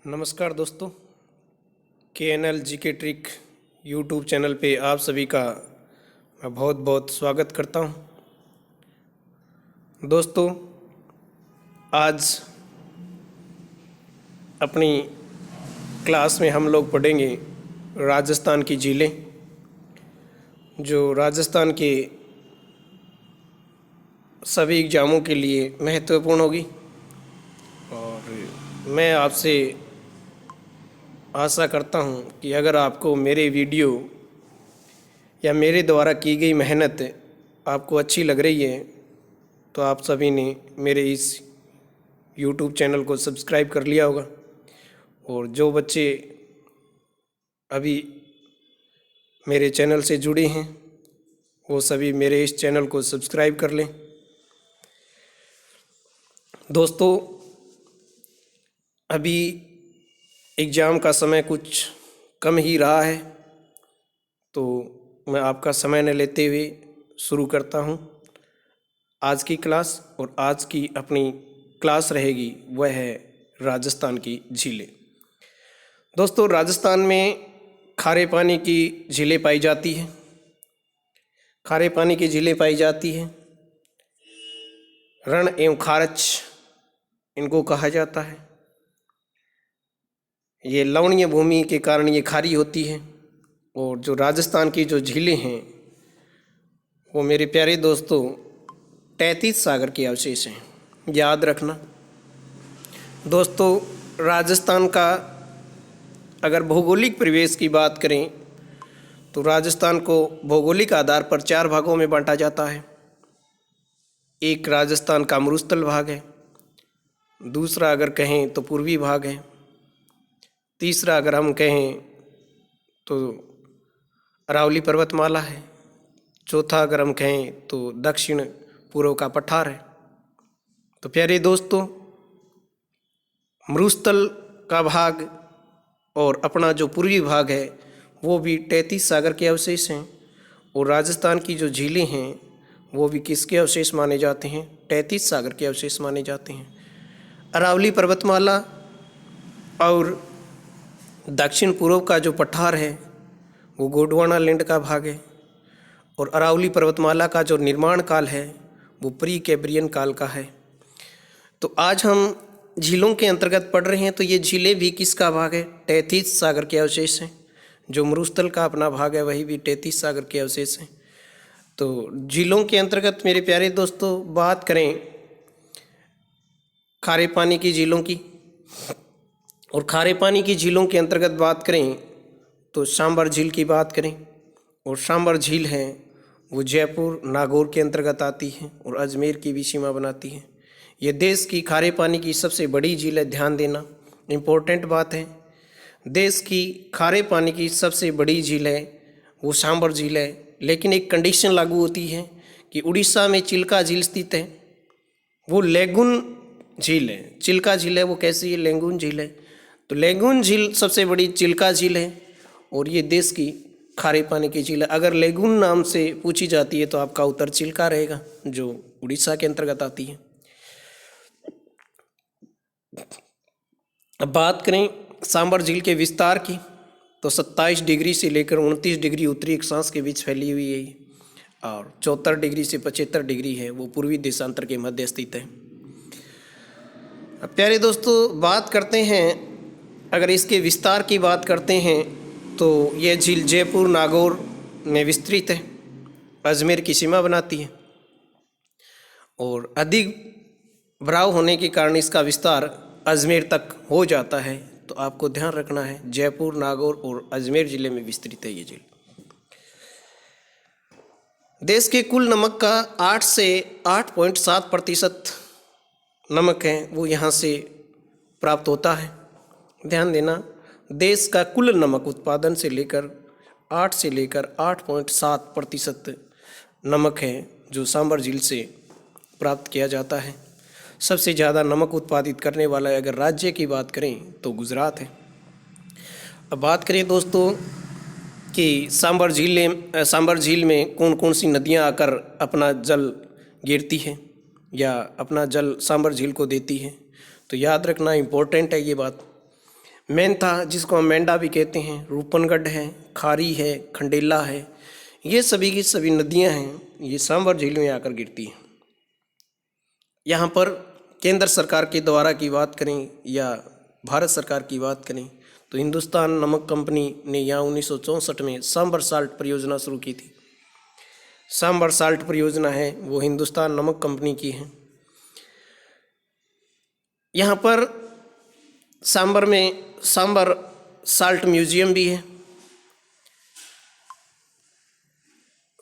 नमस्कार दोस्तों, KNL GK trick YouTube channel पे आप सभी का मैं बहुत बहुत स्वागत करता हूं। दोस्तों, आज अपनी क्लास में हम लोग पढ़ेंगे राजस्थान की झीलें, जो राजस्थान के सभी एग्ज़ामों के लिए महत्वपूर्ण होगी। और मैं आपसे आशा करता हूं कि अगर आपको मेरे वीडियो या मेरे द्वारा की गई मेहनत आपको अच्छी लग रही है तो आप सभी ने मेरे इस YouTube चैनल को सब्सक्राइब कर लिया होगा। और जो बच्चे अभी मेरे चैनल से जुड़े हैं वो सभी मेरे इस चैनल को सब्सक्राइब कर लें। दोस्तों, अभी एग्ज़ाम का समय कुछ कम ही रहा है, तो मैं आपका समय न लेते हुए शुरू करता हूं आज की क्लास। और आज की अपनी क्लास रहेगी वह है राजस्थान की झीलें। दोस्तों, राजस्थान में खारे पानी की झीलें पाई जाती हैं। खारे पानी की झीलें पाई जाती हैं। रण एवं खारच इनको कहा जाता है। ये लवणीय भूमि के कारण ये खारी होती है। और जो राजस्थान की जो झीलें हैं वो मेरे प्यारे दोस्तों 33 सागर के अवशेष हैं, याद रखना। दोस्तों, राजस्थान का अगर भौगोलिक परिवेश की बात करें तो राजस्थान को भौगोलिक आधार पर 4 भागों में बांटा जाता है। एक राजस्थान का मरुस्थल भाग है, दूसरा अगर कहें तो पूर्वी भाग है, तीसरा अगर हम कहें तो अरावली पर्वतमाला है, चौथा अगर हम कहें तो दक्षिण पूर्व का पठार है। तो प्यारे दोस्तों, मरुस्थल का भाग और अपना जो पूर्वी भाग है वो भी 33 सागर के अवशेष हैं। और राजस्थान की जो झीलें हैं वो भी किसके अवशेष माने जाते हैं? 33 सागर के अवशेष माने जाते हैं। अरावली पर्वतमाला और दक्षिण पूर्व का जो पठार है वो गोंडवाना लैंड का भाग है। और अरावली पर्वतमाला का जो निर्माण काल है वो प्री कैम्ब्रियन काल का है। तो आज हम झीलों के अंतर्गत पढ़ रहे हैं, तो ये झीलें भी किसका भाग है? 33 सागर के अवशेष हैं। जो मरुस्थल का अपना भाग है वही भी 33 सागर के अवशेष हैं। तो झीलों के अंतर्गत मेरे प्यारे दोस्तों बात करें खारे पानी की झीलों की, और खारे पानी की झीलों के अंतर्गत बात करें तो सांबर झील की बात करें। और सांबर झील है वो जयपुर नागौर के अंतर्गत आती है और अजमेर की भी सीमा बनाती है। ये देश की खारे पानी की सबसे बड़ी झील है, ध्यान देना, इम्पोर्टेंट बात है। देश की खारे पानी की सबसे बड़ी झील है वो सांबर झील है। लेकिन एक कंडीशन लागू होती है कि उड़ीसा में चिल्का झील स्थित है, वो लेगुन झील है। चिल्का झील है वो कैसी है? लेगुन झील है। तो लेगुन झील सबसे बड़ी चिल्का झील है और ये देश की खारे पानी की झील है। अगर लेगुन नाम से पूछी जाती है तो आपका उत्तर चिल्का रहेगा, जो उड़ीसा के अंतर्गत आती है। अब बात करें सांबर झील के विस्तार की, तो 27 डिग्री से लेकर 29 डिग्री उत्तरी अक्षांश के बीच फैली हुई है और 74 डिग्री से 75 डिग्री है वो पूर्वी देशांतर के मध्य स्थित है। अब प्यारे दोस्तों बात करते हैं, अगर इसके विस्तार की बात करते हैं तो यह झील जयपुर नागौर में विस्तृत है, अजमेर की सीमा बनाती है और अधिक भराव होने के कारण इसका विस्तार अजमेर तक हो जाता है। तो आपको ध्यान रखना है, जयपुर नागौर और अजमेर जिले में विस्तृत है ये झील। देश के कुल नमक का 8 से 8.7% नमक है वो यहाँ से प्राप्त होता है। ध्यान देना, देश का कुल नमक उत्पादन से लेकर 8 से लेकर 8.7% नमक है जो सांबर झील से प्राप्त किया जाता है। सबसे ज़्यादा नमक उत्पादित करने वाला अगर राज्य की बात करें तो गुजरात है। अब बात करें दोस्तों कि सांबर झील में कौन कौन सी नदियां आकर अपना जल गिरती हैं या अपना जल सांबर झील को देती हैं, तो याद रखना इम्पोर्टेंट है ये बात। मेंथा जिसको हम मेंढा भी कहते हैं, रूपनगढ़ है, खारी है, खंडेला है, ये सभी की सभी नदियां हैं, ये सांभर झील में आकर गिरती हैं। यहाँ पर केंद्र सरकार के द्वारा की बात करें या भारत सरकार की बात करें तो हिंदुस्तान नमक कंपनी ने यहाँ 1964 में सांभर साल्ट परियोजना शुरू की थी। सांभर साल्ट परियोजना है वो हिंदुस्तान नमक कंपनी की है। यहाँ पर सांभर में सांभर साल्ट म्यूजियम भी है,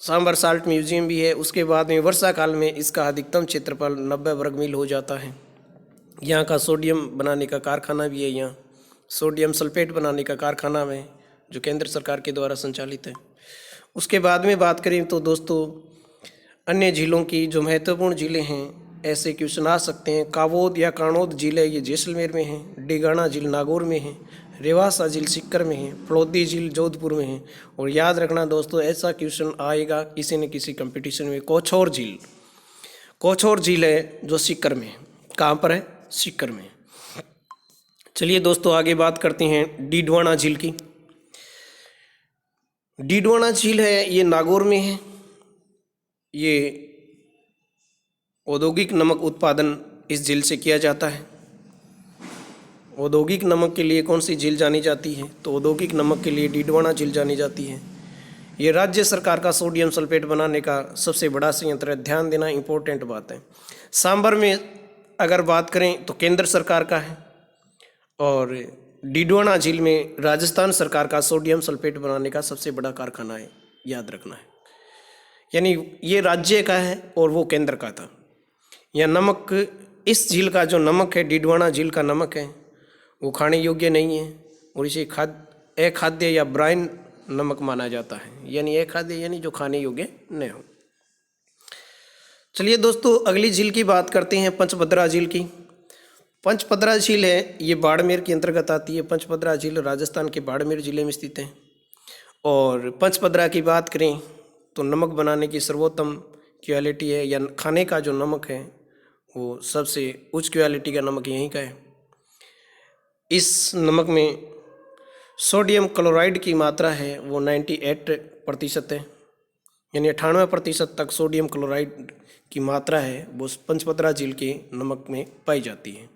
सांभर साल्ट म्यूजियम भी है। उसके बाद में वर्षा काल में इसका अधिकतम क्षेत्रफल 90 वर्ग मील हो जाता है। यहाँ का सोडियम बनाने का कारखाना भी है, यहाँ सोडियम सल्फेट बनाने का कारखाना है जो केंद्र सरकार के द्वारा संचालित है। उसके बाद में बात करें तो दोस्तों अन्य झीलों की जो महत्वपूर्ण झीलें हैं, ऐसे क्वेश्चन आ सकते हैं। कावोद या कानोद झील है, ये जैसलमेर में है। डेगाना झील नागौर में है। रेवासा झील सीकर में है। फलोदी झील जोधपुर में है। और याद रखना दोस्तों, ऐसा क्वेश्चन आएगा किसी न किसी कंपटीशन में, कोछोर झील, कोछोर झील है जो सीकर में है। कहाँ पर है? सीकर में। चलिए दोस्तों आगे बात करते हैं डीडवाना झील की। डीडवाना झील है ये नागौर में है। ये औद्योगिक नमक उत्पादन इस झील से किया जाता है। औद्योगिक नमक के लिए कौन सी झील जानी जाती है? तो औद्योगिक नमक के लिए डीडवाना झील जानी जाती है। ये राज्य सरकार का सोडियम सल्फेट बनाने का सबसे बड़ा संयंत्र है। ध्यान देना इंपॉर्टेंट बात है। सांभर में अगर बात करें तो केंद्र सरकार का है और डीडवाना झील में राजस्थान सरकार का सोडियम सल्फेट बनाने का सबसे बड़ा कारखाना है, याद रखना है। यानी ये राज्य का है और वो केंद्र का था। यह नमक, इस झील का जो नमक है, डीडवाना झील का नमक है, वो खाने योग्य नहीं है और इसे अखाद्य या ब्राइन नमक माना जाता है। यानी अखाद्य यानी जो खाने योग्य न हो। चलिए दोस्तों अगली झील की बात करते हैं, पंचभद्रा झील की। पंचभद्रा झील है ये बाड़मेर के अंतर्गत आती है। पंचभद्रा झील राजस्थान के बाड़मेर जिले में स्थित है। और पंचभद्रा की बात करें तो नमक बनाने की सर्वोत्तम क्वालिटी है, या खाने का जो नमक है वो सबसे उच्च क्वालिटी का नमक यहीं का है। इस नमक में सोडियम क्लोराइड की मात्रा है वो 98% है, यानी 98% तक सोडियम क्लोराइड की मात्रा है वो पंचभद्रा झील के नमक में पाई जाती है।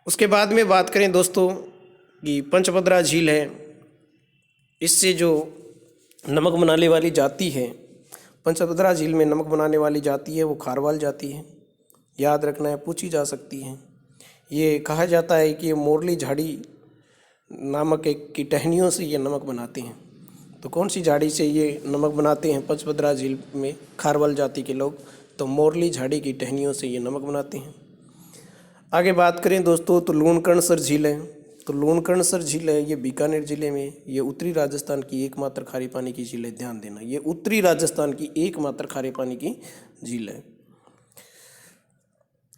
उसके बाद में बात करें दोस्तों कि पंचभद्रा झील है, इससे जो नमक बनाने वाली जाति है, पंचभद्रा झील में नमक बनाने वाली जाति है वो खारवाल जाति है। याद रखना है, पूछी जा सकती है। ये कहा जाता है कि ये मोरली झाड़ी नामक एक की टहनियों से ये नमक बनाते हैं। तो कौन सी झाड़ी से ये नमक बनाते हैं पंचभद्रा झील में खारवाल जाति के लोग? तो मोरली झाड़ी की टहनियों से ये नमक बनाते हैं। आगे बात करें दोस्तों तो लूणकरणसर झील है। तो लूणकरणसर झील है ये बीकानेर जिले में, ये उत्तरी राजस्थान की एकमात्र खारे पानी की झील है। ध्यान देना, ये उत्तरी राजस्थान की एकमात्र खारे पानी की झील है।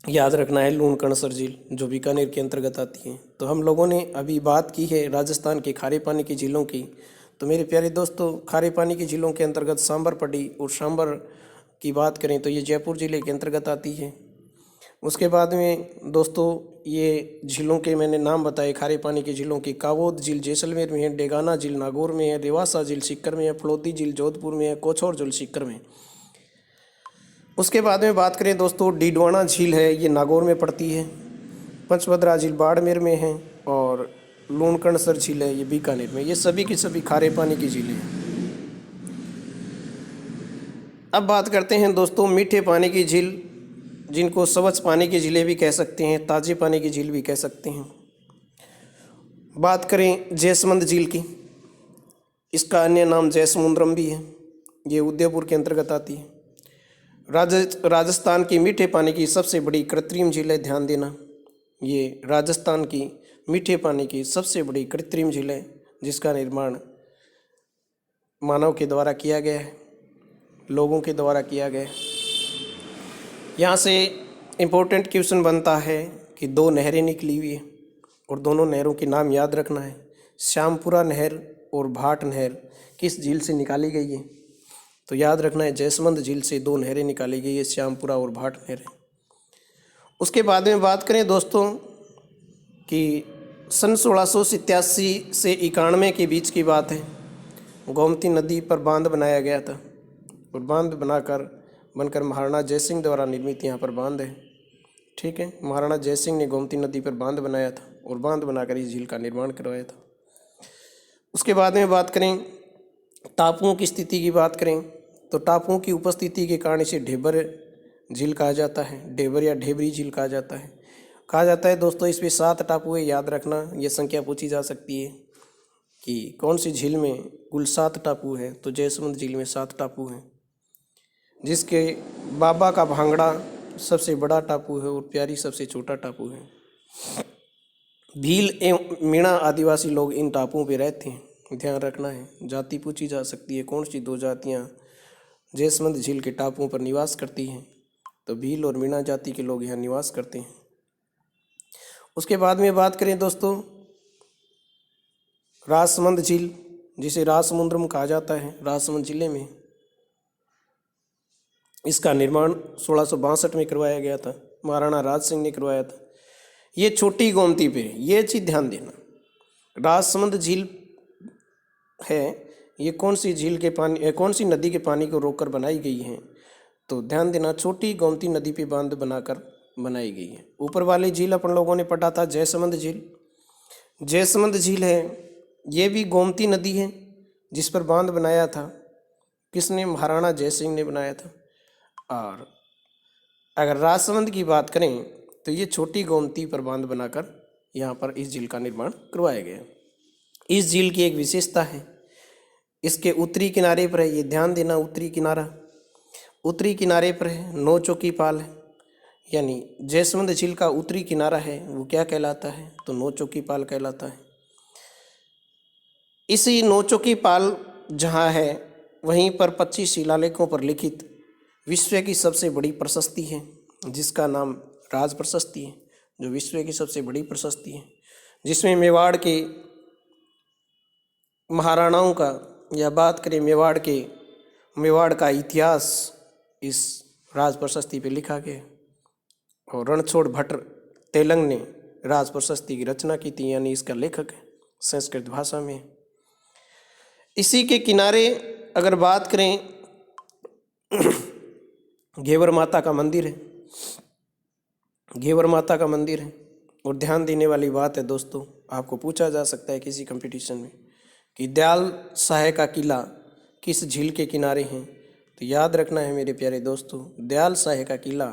याद रखना है लूणकरणसर झील जो बीकानेर के अंतर्गत आती है। तो हम लोगों ने अभी बात की है राजस्थान के खारे पानी की झीलों की। तो मेरे प्यारे दोस्तों, खारे पानी की झीलों के अंतर्गत सांभर पड़ी, और सांभर की बात करें तो ये जयपुर जिले के अंतर्गत आती है। उसके बाद में दोस्तों ये झीलों के मैंने नाम बताए खारे पानी की झीलों की। कावोद झील जैसलमेर में है। डेगाना झील नागौर में है। रेवासा झील सीकर में है। फलोदी झील जोधपुर में है। कोछोर झील सीकर में। उसके बाद में बात करें दोस्तों, डीडवाना झील है ये नागौर में पड़ती है। पंचभद्रा झील बाड़मेर में है और लूणकरणसर झील है ये बीकानेर में। ये सभी की सभी खारे पानी की झीलें हैं। अब बात करते हैं दोस्तों मीठे पानी की झील, जिनको स्वच्छ पानी की झीलें भी कह सकते हैं, ताज़े पानी की झील भी कह सकते हैं। बात करें जयसमंद झील की, इसका अन्य नाम जयसमुंद्रम भी है। ये उदयपुर के अंतर्गत आती है। राजस्थान की मीठे पानी की सबसे बड़ी कृत्रिम झील है। ध्यान देना, ये राजस्थान की मीठे पानी की सबसे बड़ी कृत्रिम झील है जिसका निर्माण मानव के द्वारा किया गया है, लोगों के द्वारा किया गया है। यहाँ से इम्पोर्टेंट क्वेश्चन बनता है कि दो नहरें निकली हुई है और दोनों नहरों के नाम याद रखना है। श्यामपुरा नहर और भाट नहर किस झील से निकाली गई है? तो याद रखना है जयसमंद झील से दो नहरें निकाली गई है, श्यामपुरा और भाट नहर। उसके बाद में बात करें दोस्तों कि सन 1687 से 91 के बीच की बात है। गोमती नदी पर बांध बनाया गया था और बांध बनकर महाराणा जयसिंह द्वारा निर्मित यहाँ पर बांध है। ठीक है, महाराणा जयसिंह ने गोमती नदी पर बांध बनाया था और बांध बनाकर इस झील का निर्माण करवाया था। उसके बाद में बात करें टापुओं की स्थिति की बात करें तो टापुओं की उपस्थिति के कारण इसे ढेबर झील कहा जाता है, ढेबर या ढेबरी झील कहा जाता है। दोस्तों इसमें 7 टापू है, याद रखना। ये संख्या पूछी जा सकती है कि कौन सी झील में कुल 7 टापू है, तो जयसमंद झील में 7 टापू हैं, जिसके बाबा का भांगड़ा सबसे बड़ा टापू है और प्यारी सबसे छोटा टापू है। भील एवं मीणा आदिवासी लोग इन टापुओं पर रहते हैं, ध्यान रखना है। जाति पूछी जा सकती है, कौन सी 2 जातियां जयसमंद झील के टापुओं पर निवास करती हैं, तो भील और मीणा जाति के लोग यहाँ निवास करते हैं। उसके बाद में बात करें दोस्तों राजसमंद झील, जिसे राजसमुंद्रम कहा जाता है, राजसमंद जिले में इसका निर्माण 1662 में करवाया गया था, महाराणा राज सिंह ने करवाया था। ये छोटी गोमती पे, ये चीज़ ध्यान देना। राजसमंद झील है, ये कौन सी झील के पानी, कौन सी नदी के पानी को रोककर बनाई गई है, तो ध्यान देना छोटी गोमती नदी पे बांध बनाकर बनाई गई है। ऊपर वाली झील अपन लोगों ने पढ़ा था जयसमंद झील। जयसमंद झील है, ये भी गोमती नदी है जिस पर बांध बनाया था। किसने? महाराणा जयसिंह ने बनाया था। और अगर राजसमंद की बात करें तो ये छोटी गोमती पर बांध बनाकर यहाँ पर इस झील का निर्माण करवाया गया। इस झील की एक विशेषता है, इसके उत्तरी किनारे पर है, ये ध्यान देना। उत्तरी किनारे पर है 9 चौकी पाल है, यानी जयसमंद झील का उत्तरी किनारा है वो क्या कहलाता है, तो 9 चौकी पाल कहलाता है। इसी 9 चौकी पाल जहाँ है वहीं पर 25 शिलालेखों पर लिखित विश्व की सबसे बड़ी प्रशस्ति है, जिसका नाम राज प्रशस्ति है, जो विश्व की सबसे बड़ी प्रशस्ति है, जिसमें मेवाड़ के महाराणाओं का, या बात करें मेवाड़ का इतिहास इस राज प्रशस्ति पे लिखा गया। और रणछोड़ भट्ट तेलंग ने राज प्रशस्ति की रचना की थी, यानी इसका लेखक है, संस्कृत भाषा में। इसी के किनारे अगर बात करें घेवर माता का मंदिर है, घेवर माता का मंदिर है। और ध्यान देने वाली बात है दोस्तों, आपको पूछा जा सकता है किसी कंपटीशन में कि दयाल साहे का किला किस झील के किनारे हैं, तो याद रखना है मेरे प्यारे दोस्तों, दयाल साहे का किला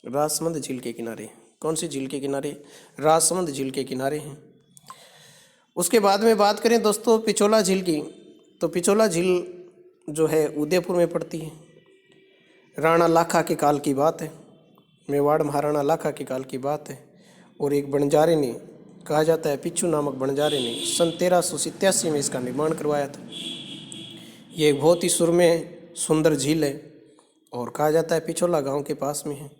राजसमंद झील के किनारे। कौन सी झील के किनारे? राजसमंद झील के किनारे हैं। उसके बाद में बात करें दोस्तों पिछोला झील की, तो पिछोला झील जो है उदयपुर में पड़ती है। राणा लाखा के काल की बात है, मेवाड़ महाराणा लाखा के काल की बात है। और एक बंजारे ने, कहा जाता है पिच्छू नामक बंजारे ने सन 1387 में इसका निर्माण करवाया था। ये एक बहुत ही सुरम्य सुंदर झील है और कहा जाता है पिछोला गांव के पास में है।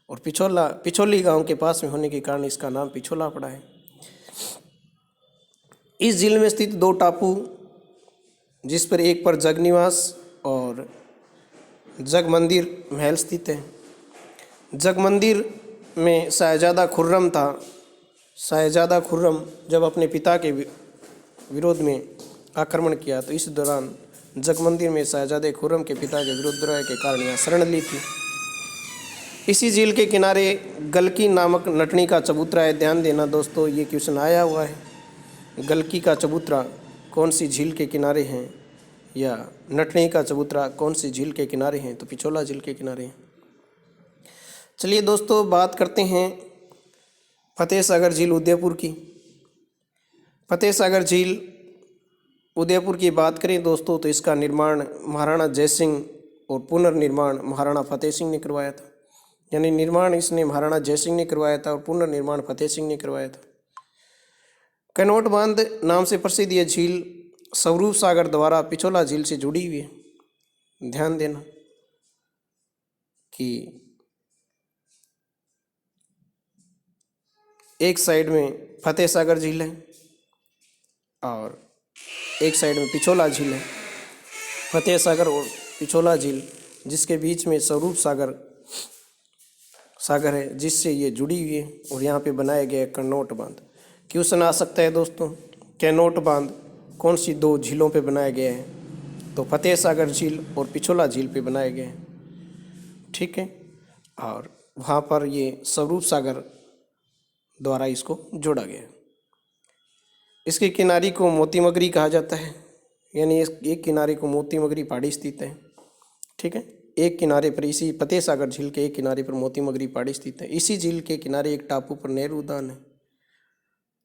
और पिछोली गांव के पास में होने के कारण इसका नाम पिछोला पड़ा है। इस झील में स्थित 2 टापू, जिस पर एक पर जगनिवास और जग मंदिर महल स्थित है। जग मंदिर में शाहजादा खुर्रम था। शाहजादा खुर्रम जब अपने पिता के विरोध में आक्रमण किया, तो इस दौरान जग मंदिर में शाहजादे खुर्रम के पिता के विरुद्ध के कारण यहाँ शरण ली थी। इसी झील के किनारे गलकी नामक नटनी का चबूतरा है। ध्यान देना दोस्तों, ये क्वेश्चन आया हुआ है। गलकी का चबूतरा कौन सी झील के किनारे हैं, या नटनी का चबूतरा कौन सी झील के किनारे हैं, तो पिछोला झील के किनारे हैं। चलिए दोस्तों बात करते हैं फतेह सागर झील उदयपुर की। फतेह सागर झील उदयपुर की बात करें दोस्तों, तो इसका निर्माण महाराणा जयसिंह और पुनर्निर्माण महाराणा फतेह सिंह ने करवाया था। यानी निर्माण इसने महाराणा जयसिंह ने करवाया था और पुनर्निर्माण फतेह सिंह ने करवाया था। कनौट बांध नाम से प्रसिद्ध यह झील स्वरूप सागर द्वारा पिछोला झील से जुड़ी हुई है। ध्यान देना कि एक साइड में फतेह सागर झील है और एक साइड में पिछोला झील है। फतेह सागर और पिछोला झील, जिसके बीच में स्वरूप सागर है, जिससे ये जुड़ी हुई है। और यहाँ पे बनाया गया कनौट बांध। क्वेश्चन आ सकता है दोस्तों, कैनोट बांध कौन सी दो झीलों पे बनाए गए हैं? तो फतेह सागर झील और पिछोला झील पे बनाए गए हैं। ठीक है, और वहाँ पर ये स्वरूप सागर द्वारा इसको जोड़ा गया है। इसके किनारे को मोती मगरी कहा जाता है, यानी इस एक किनारे को मोती मगरी पहाड़ी स्थित है। ठीक है, एक किनारे पर, इसी फतेह सागर झील के एक किनारे पर मोती मगरी पहाड़ी स्थित है। इसी झील के किनारे एक टापू पर नेहरू उद्यान है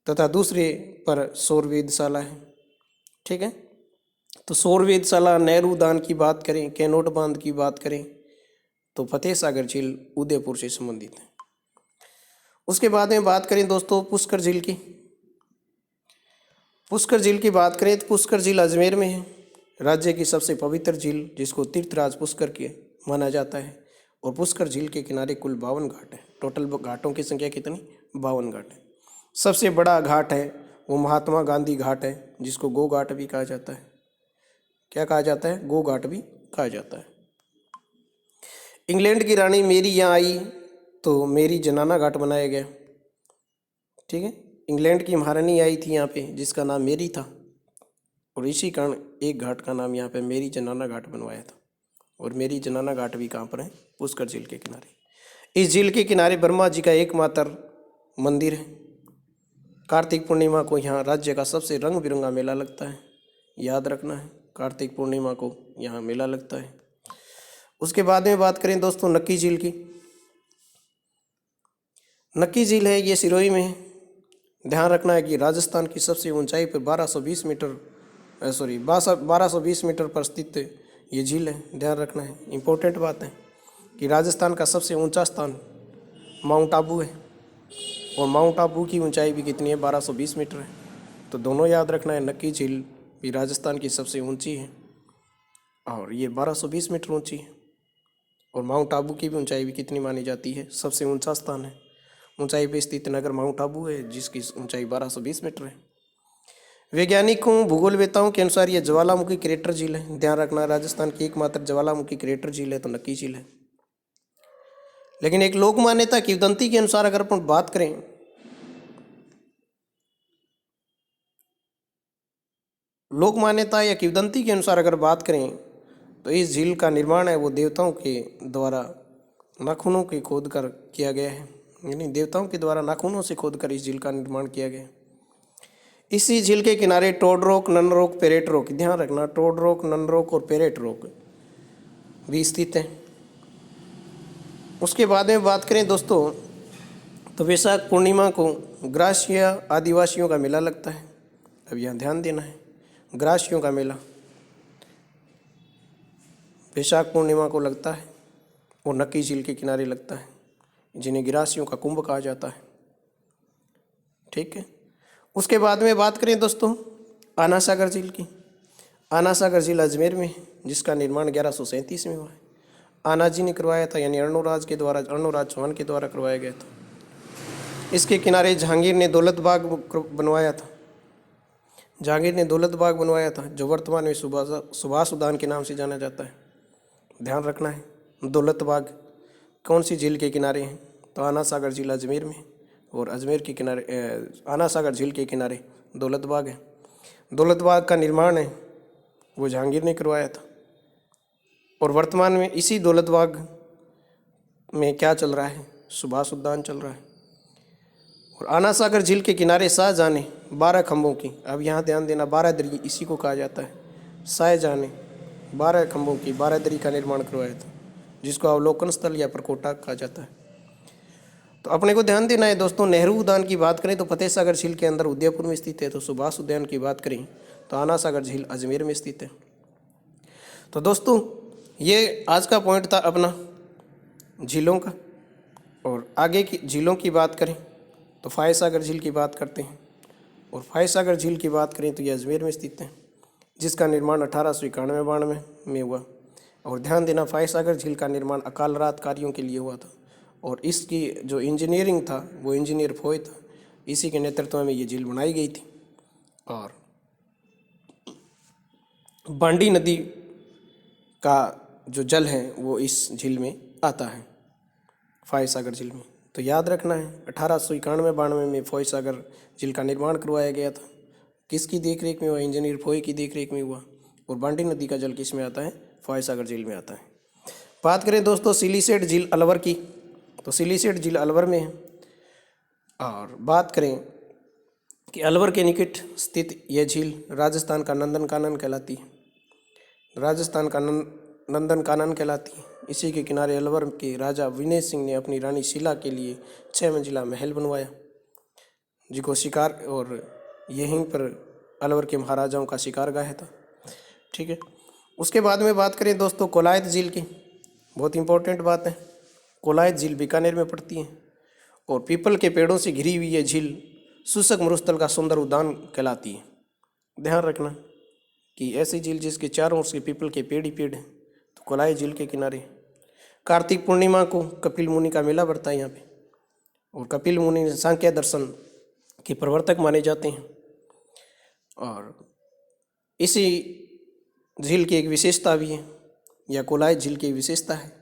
तथा दूसरे पर सौर वेधशाला है। ठीक है, तो सौर वेधशाला, नेहरू उद्यान की बात करें, कैनोट बांध की बात करें, तो फतेह सागर झील उदयपुर से संबंधित है। उसके बाद में बात करें दोस्तों पुष्कर झील की। पुष्कर झील की बात करें तो पुष्कर झील अजमेर में है, राज्य की सबसे पवित्र झील, जिसको तीर्थराज पुष्कर के माना जाता है। और पुष्कर झील के किनारे कुल 52 घाट है। टोटल घाटों की संख्या कितनी? 52 घाट है। सबसे बड़ा घाट है वो महात्मा गांधी घाट है, जिसको गो घाट भी कहा जाता है। क्या कहा जाता है? गो घाट भी कहा जाता है। इंग्लैंड की रानी मेरी यहाँ आई तो मेरी जनाना घाट बनाया गया। ठीक है, इंग्लैंड की महारानी आई थी यहाँ पे, जिसका नाम मेरी था, और इसी कारण एक घाट का नाम यहाँ पे मेरी जनाना घाट बनवाया था। और मेरी जनाना घाट भी कहाँ पर है? पुष्कर झील के किनारे। इस झील के किनारे ब्रह्मा जी का एकमात्र मंदिर है। कार्तिक पूर्णिमा को यहाँ राज्य का सबसे रंग बिरंगा मेला लगता है, याद रखना है, कार्तिक पूर्णिमा को यहाँ मेला लगता है। उसके बाद में बात करें दोस्तों नक्की झील की। नक्की झील है ये सिरोही में है। ध्यान रखना है कि राजस्थान की सबसे ऊंचाई पर 1220 मीटर पर स्थित ये झील है। ध्यान रखना है, इम्पोर्टेंट बात है कि राजस्थान का सबसे ऊंचा स्थान माउंट आबू है, और माउंट आबू की ऊंचाई भी कितनी है? 1220 मीटर है। तो दोनों याद रखना है, नक्की झील भी राजस्थान की सबसे ऊंची है और ये 1220 मीटर ऊंची है। और माउंट आबू की भी ऊंचाई भी कितनी मानी जाती है? सबसे ऊंचा स्थान है, ऊंचाई पे स्थित नगर माउंट आबू है, जिसकी ऊंचाई 1220 मीटर है। वैज्ञानिकों, भूगोलवेताओं के अनुसार यह ज्वालामुखी क्रेटर झील है। ध्यान रखना, राजस्थान की एकमात्र ज्वालामुखी क्रेटर झील है तो नक्की झील है। लेकिन एक लोक मान्यता किंवदंती के अनुसार अगर अपन बात करें, लोक मान्यता या किंवदंती के अनुसार अगर बात करें, तो इस झील का निर्माण है वो देवताओं के द्वारा नाखूनों के खोद कर किया गया है, यानी देवताओं के द्वारा नाखूनों से खोद कर इस झील का निर्माण किया गया है। इसी झील के किनारे टोडरोक, ननरोक, पेरेट रोक, ध्यान रखना, टोडरोक, ननरोक और पेरेट रोक भी स्थित है। उसके बाद में बात करें दोस्तों, तो वैशाख पूर्णिमा को ग्रासीय आदिवासियों का मेला लगता है। अब यहाँ ध्यान देना है, ग्रासियों का मेला वैशाख पूर्णिमा को लगता है और नक्की झील के किनारे लगता है, जिन्हें ग्रासियों का कुंभ कहा जाता है। ठीक है, उसके बाद में बात करें दोस्तों आना सागर झील की। आना सागर झील अजमेर में है, जिसका निर्माण 1137 में हुआ है। आना जी ने करवाया था, यानी अर्णोराज चौहान के द्वारा करवाया गया था। इसके किनारे जहांगीर ने दौलत बाग बनवाया था। जहांगीर ने दौलत बाग बनवाया था, जो वर्तमान में सुभाष उद्यान के नाम से जाना जाता है। ध्यान रखना है, दौलत बाग कौन सी झील के किनारे हैं? तो आना सागर झील अजमेर में, और अजमेर के किनारे आना सागर झील के किनारे दौलत बाग है। दौलत बाग का निर्माण है वो जहांगीर ने करवाया था। और वर्तमान में इसी दौलत बाग में क्या चल रहा है? सुभाष उद्यान चल रहा है। और आना सागर झील के किनारे शाहजहाँ ने 12 खंभों की, अब यहाँ ध्यान देना, 12 दरी इसी को कहा जाता है। शाहजहाँ ने 12 खंभों की 12 दरी का निर्माण करवाया था, जिसको अवलोकन स्थल या प्रकोटा कहा जाता है। तो अपने को ध्यान देना है दोस्तों, नेहरू उद्यान की बात करें तो फतेह सागर झील के अंदर उदयपुर में स्थित है। तो सुभाष उद्यान की बात करें तो आना सागर झील अजमेर में स्थित है। तो दोस्तों ये आज का पॉइंट था अपना झीलों का। और आगे की झीलों की बात करें तो फाय सागर झील की बात करते हैं। और फाय सागर झील की बात करें तो ये अजमेर में स्थित है, जिसका निर्माण 1891-92 में हुआ। और ध्यान देना, फाय सागर झील का निर्माण अकाल रात कार्यों के लिए हुआ था, और इसकी जो इंजीनियरिंग था वो इंजीनियर फोय था, इसी के नेतृत्व में ये झील बनाई गई थी। और बांडी नदी का जो जल है वो इस झील में आता है, फाय सागर झील में। तो याद रखना है 1891-92 में फोय सागर झील का निर्माण करवाया गया था। किसकी देखरेख में हुआ? इंजीनियर फोय की देखरेख में हुआ। और बांडी नदी का जल किस में आता है? फोय सागर झील में आता है। बात करें दोस्तों सिलीसेट झील अलवर की, तो सिलीसेट झील अलवर में है। और बात करें कि अलवर के निकट स्थित यह झील राजस्थान का नंदनकानन कहलाती है। राजस्थान का नंदनकानन कहलाती है। इसी के किनारे अलवर के राजा विनय सिंह ने अपनी रानी शीला के लिए 6 मंजिला महल बनवाया, जिसको शिकार, और यहीं पर अलवर के महाराजाओं का शिकार गाह था। ठीक है। उसके बाद में बात करें दोस्तों कोलायत झील की, बहुत इंपॉर्टेंट बात है। कोलायत झील बीकानेर में पड़ती है और पीपल के पेड़ों से घिरी हुई ये झील शुष्क मरुस्थल का सुंदर उद्यान कहलाती है। ध्यान रखना कि ऐसी झील जिसके चारों ओर से पीपल के पेड़ ही पेड़ हैं, तो कोलायत झील के किनारे कार्तिक पूर्णिमा को कपिल मुनि का मेला बढ़ता है यहाँ पे, और कपिल मुनि सांख्य दर्शन के प्रवर्तक माने जाते हैं। और इसी झील की एक विशेषता भी है, या कोलायत झील की विशेषता है,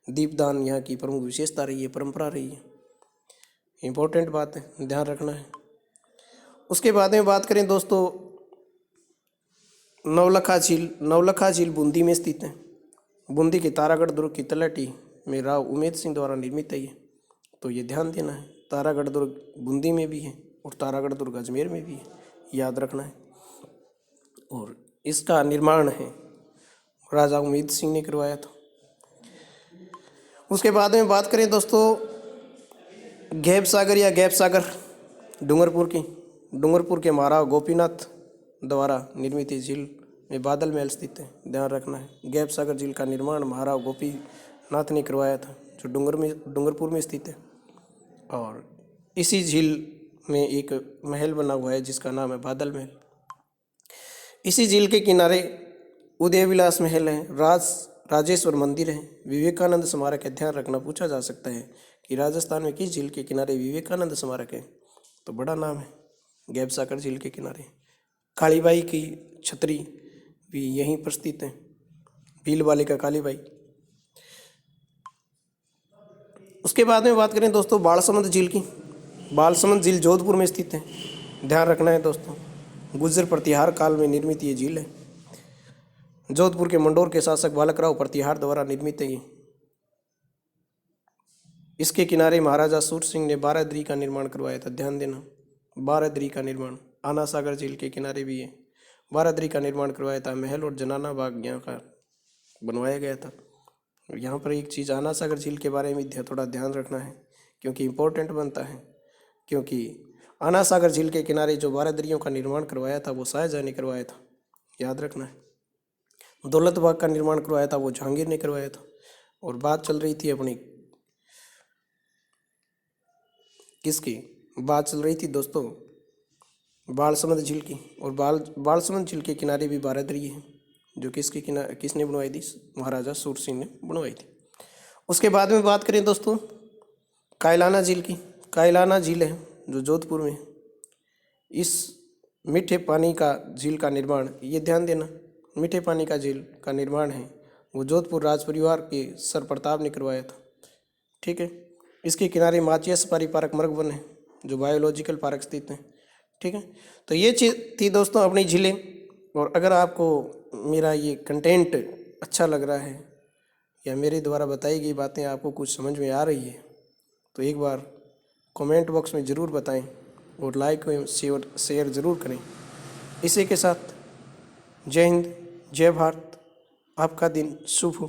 दीपदान यहाँ की प्रमुख विशेषता रही है, परंपरा रही है। इम्पोर्टेंट बात है, ध्यान रखना है। उसके बाद में बात करें दोस्तों नवलखा झील। नवलखा झील बूंदी में स्थित है। बूंदी के तारागढ़ दुर्ग की तलहटी में राव उमेद सिंह द्वारा निर्मित है ये, तो ये ध्यान देना है। तारागढ़ दुर्ग बूंदी में भी है और तारागढ़ दुर्ग अजमेर में भी है, याद रखना है। और इसका निर्माण है राजा उमेद सिंह ने करवाया था। उसके बाद में बात करें दोस्तों गैब सागर या गैब सागर डूंगरपुर की। डूंगरपुर के महाराव गोपीनाथ द्वारा निर्मित झील में बादल महल स्थित है, ध्यान रखना है। गैब सागर झील का निर्माण महाराव गोपीनाथ ने करवाया था, जो डूंगरपुर में स्थित है। और इसी झील में एक महल बना हुआ है जिसका नाम है बादल महल। इसी झील के किनारे उदय विलास महल है, राजेश्वर मंदिर है, विवेकानंद स्मारक है। ध्यान रखना, पूछा जा सकता है कि राजस्थान में किस झील के किनारे विवेकानंद स्मारक है, तो बड़ा नाम है गैब सागर झील के किनारे। कालीबाई की छतरी भी यहीं पर स्थित है, भील वाले का कालीबाई। उसके बाद में बात करें दोस्तों बालसमंद झील की। बालसमंद झील जोधपुर में स्थित है, ध्यान रखना है दोस्तों। गुर्जर प्रतिहार काल में निर्मित ये झील है। जोधपुर के मंडोर के शासक बालकराव प्रतिहार द्वारा निर्मित है ये। इसके किनारे महाराजा सूर सिंह ने बारादरी का निर्माण करवाया था, ध्यान देना। बारादरी का निर्माण आना सागर झील के किनारे भी है, बारादरी का निर्माण करवाया था। महल और जनाना बाग यहाँ का बनवाया गया था। और यहाँ पर एक चीज़ आना सागर झील के बारे में थोड़ा ध्यान रखना है, क्योंकि इम्पोर्टेंट बनता है। क्योंकि आना सागर झील के किनारे जो बारादरियों का निर्माण करवाया था वो शाहजहाँ ने करवाया था, याद रखना है। दौलत बाग का निर्माण करवाया था वो जहांगीर ने करवाया था। और बात चल रही थी अपनी किसकी? बात चल रही थी दोस्तों बालसमंद झील की। और बालसमंद झील के किनारे भी बारादरी है, जो किसने बनवाई थी? महाराजा सूर सिंह ने बनवाई थी। उसके बाद में बात करें दोस्तों कायलाना झील की। कायलाना झील है जो जोधपुर में। इस मीठे पानी का झील का निर्माण, ये ध्यान देना, मीठे पानी का झील का निर्माण है वो जोधपुर राज परिवार के सर प्रताप ने करवाया था। ठीक है। इसके किनारे माचिया सफारी पार्क मर्ग वन है, जो बायोलॉजिकल पार्क स्थित है। ठीक है। तो ये चीज़ थी दोस्तों अपनी झीलें। और अगर आपको मेरा ये कंटेंट अच्छा लग रहा है या मेरे द्वारा बताई गई बातें आपको कुछ समझ में आ रही है, तो एक बार कमेंट बॉक्स में ज़रूर बताएं और लाइक और शेयर ज़रूर करें। इसी के साथ जय हिंद, जय भारत। आपका दिन शुभ हो।